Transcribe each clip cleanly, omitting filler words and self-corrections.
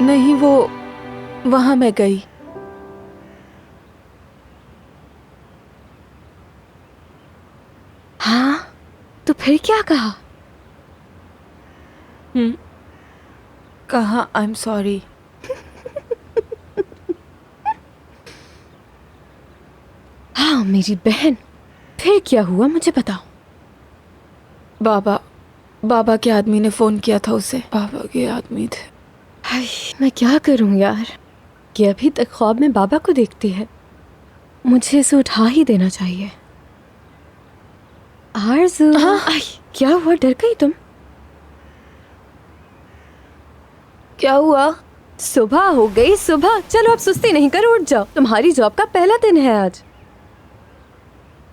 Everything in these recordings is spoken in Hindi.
नहीं, वो वहां मैं गई। हाँ, तो फिर क्या कहा? कहा आई एम सॉरी। हाँ मेरी बहन, फिर क्या हुआ मुझे बताओ। बाबा के आदमी ने फोन किया था उसे। बाबा के आदमी थे। हाय, मैं क्या करूं यार, ये अभी तक ख्वाब में बाबा को देखती है। मुझे इसे उठा ही देना चाहिए। आरज़ू, आई, क्या हुआ, डर गई तुम? क्या हुआ? सुबह हो गई सुबह, चलो अब सुस्ती नहीं करो, उठ जाओ, तुम्हारी जॉब का पहला दिन है आज।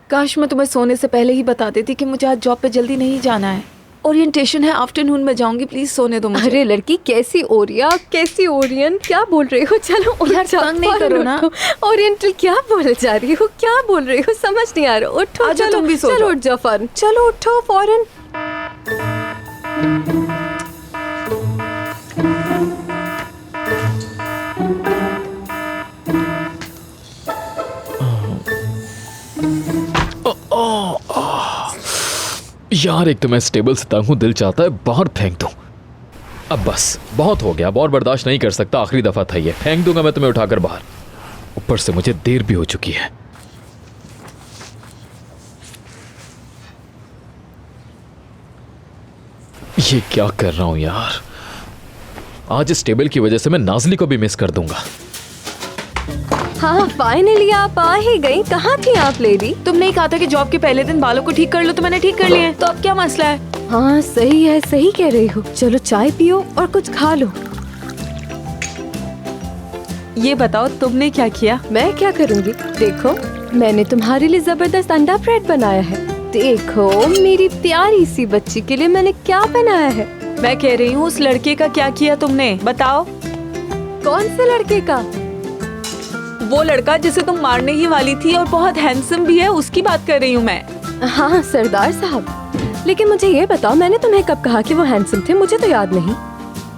काश मैं तुम्हें सोने से पहले ही बता देती कि मुझे आज जॉब पे जल्दी नहीं जाना है। ओरिएंटेशन है, आफ्टरनून में जाऊंगी, प्लीज सोने दो मुझे। अरे लड़की, कैसी ओरिया कैसी ओरियन, क्या बोल रही हो? चलो उठ यार, जाओ, तंग नहीं करो ना। ओरिएंटल क्या बोल जा रही हो, क्या बोल रही हो, समझ नहीं आ रहा। उठो, आजा, चलो तुम भी सो चलो जाओ। उठ जाओ फौरन, चलो उठो फौरन। यार, एक तो मैं इस टेबल से तंग हूं, दिल चाहता है बाहर फेंक दूं। अब बस बहुत हो गया, अब और बर्दाश्त नहीं कर सकता, आखिरी दफा था ये, फेंक दूंगा मैं तुम्हें उठाकर बाहर। ऊपर से मुझे देर भी हो चुकी है। ये क्या कर रहा हूं यार, आज इस टेबल की वजह से मैं नाज़ली को भी मिस कर दूंगा। हाँ फाइनली आप आ ही गई। कहाँ थी आप लेडी? तुमने ही कहा था कि जॉब के पहले दिन बालों को ठीक कर लो, तो मैंने ठीक कर लिए हैं। तो अब क्या मसला है? हाँ सही है, सही कह रही हो। चलो चाय पियो और कुछ खा लो। ये बताओ तुमने क्या किया? मैं क्या करूँगी, देखो मैंने तुम्हारे लिए जबरदस्त अंडा ब्रेड बनाया है। देखो मेरी प्यारी सी बच्ची के लिए मैंने क्या बनाया है। मैं कह रही हूँ, उस लड़के का क्या किया तुमने, बताओ। कौन से लड़के का? वो लड़का जिसे तुम मारने ही वाली थी और बहुत हैंडसम भी है, उसकी बात कर रही हूँ मैं। हाँ सरदार साहब, लेकिन मुझे ये बताओ मैंने तुम्हें कब कहा कि वो हैंडसम थे? मुझे तो याद नहीं।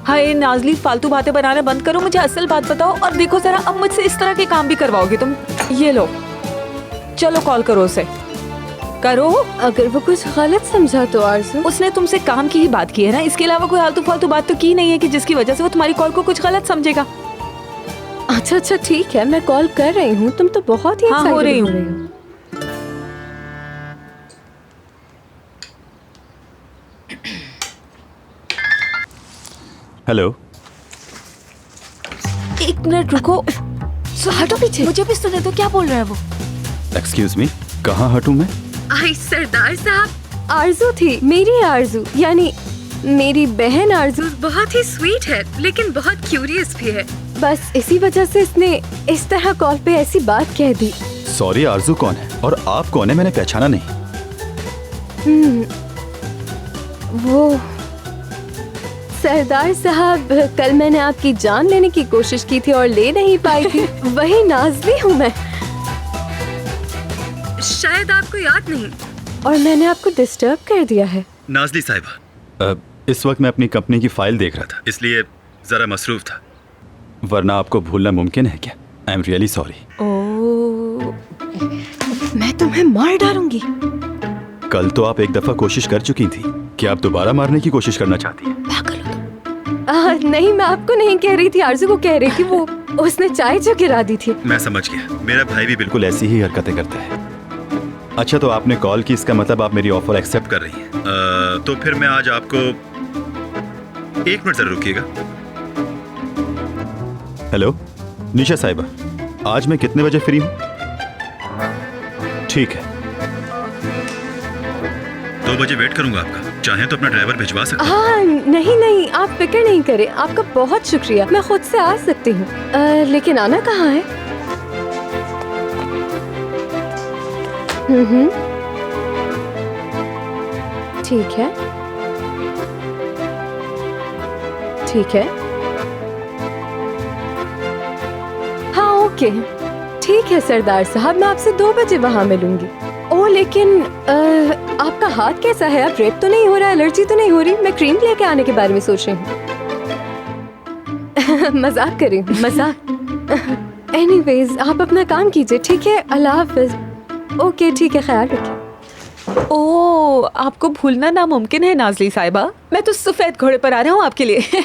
हाय नाज़ली, फालतू बातें बनाना बंद करो, मुझे असल बात बताओ। और देखो जरा, अब मुझसे इस तरह के काम भी करवाओगे तुम। ये लो, चलो कॉल करो उसे, करो। अगर वो कुछ गलत समझा तो आरज़ू? उसने तुमसे काम की ही बात की है ना, इसके अलावा कोई आलतू फालतू बात तो की नहीं है कि जिसकी वजह से वो तुम्हारी कॉल को कुछ गलत समझेगा। अच्छा ठीक है, मैं कॉल कर रही हूँ। तुम तो बहुत ही हाँ, हो रही हूँ। हेलो। एक मिनट रुको, हटो पीछे। मुझे भी सुने तो, क्या बोल रहा है वो? एक्सक्यूज मी, कहाँ हटूं मैं? आई सरदार साहब, आरज़ू थी, मेरी आरज़ू, यानी मेरी बहन आरज़ू बहुत ही स्वीट है लेकिन बहुत क्यूरियस भी है। बस इसी वजह से इसने इस तरह कॉल पे ऐसी बात कह दी। सॉरी, आरजू कौन है और आप कौन है, मैंने पहचाना नहीं। वो सरदार साहब, कल मैंने आपकी जान लेने की कोशिश की थी और ले नहीं पाई थी। वही नाज़ली हूँ मैं, शायद आपको याद नहीं, और मैंने आपको डिस्टर्ब कर दिया है। नाज़ली साहिबा, इस वक्त मैं अपनी कंपनी की फाइल देख रहा था, इसलिए जरा मसरूफ था, वरना आपको भूलना मुमकिन है क्या? I am really sorry. मैं तुम्हें मार डालूंगी। कल तो आप एक दफा कोशिश कर चुकी थी, क्या आप दोबारा मारने की कोशिश करना चाहती हैं? पागल हो तुम। नहीं, मैं आपको नहीं कह रही थी, आरज़ू को कह रही थी। वो उसने चाय जो गिरा दी थी। मैं समझ गया, मेरा भाई भी बिल्कुल ऐसी ही हरकतें करता है। अच्छा, तो आपने कॉल की, इसका मतलब आप मेरी ऑफर एक्सेप्ट कर रही हैं। तो फिर मैं आज आपको, एक मिनट जरा रुकिएगा। हेलो निशा साहिबा, आज मैं कितने बजे फ्री हूँ? ठीक है, 2 बजे वेट करूंगा आपका, चाहें तो अपना ड्राइवर भिजवा सकते हैं। हाँ नहीं, आप फिक्र नहीं करें, आपका बहुत शुक्रिया, मैं खुद से आ सकती हूँ। लेकिन आना कहाँ है? ठीक है, ठीक है, हाँ ओके, ठीक है सरदार साहब, मैं आपसे 2 बजे वहाँ मिलूंगी। ओह लेकिन आपका हाथ कैसा है? आप रेड तो नहीं हो रहा, एलर्जी तो नहीं हो रही? मैं क्रीम लेके आने के बारे में सोच रही हूँ। मजाक करें, मजाक। एनीवेज आप अपना काम कीजिए, ठीक है? अल्लाह हाफिज। ओके ठीक है, ख्याल रखिए। ओ, आपको भूलना नामुमकिन है नाजली साहिबा। मैं तो सफेद घोड़े पर आ रहा हूँ आपके लिए।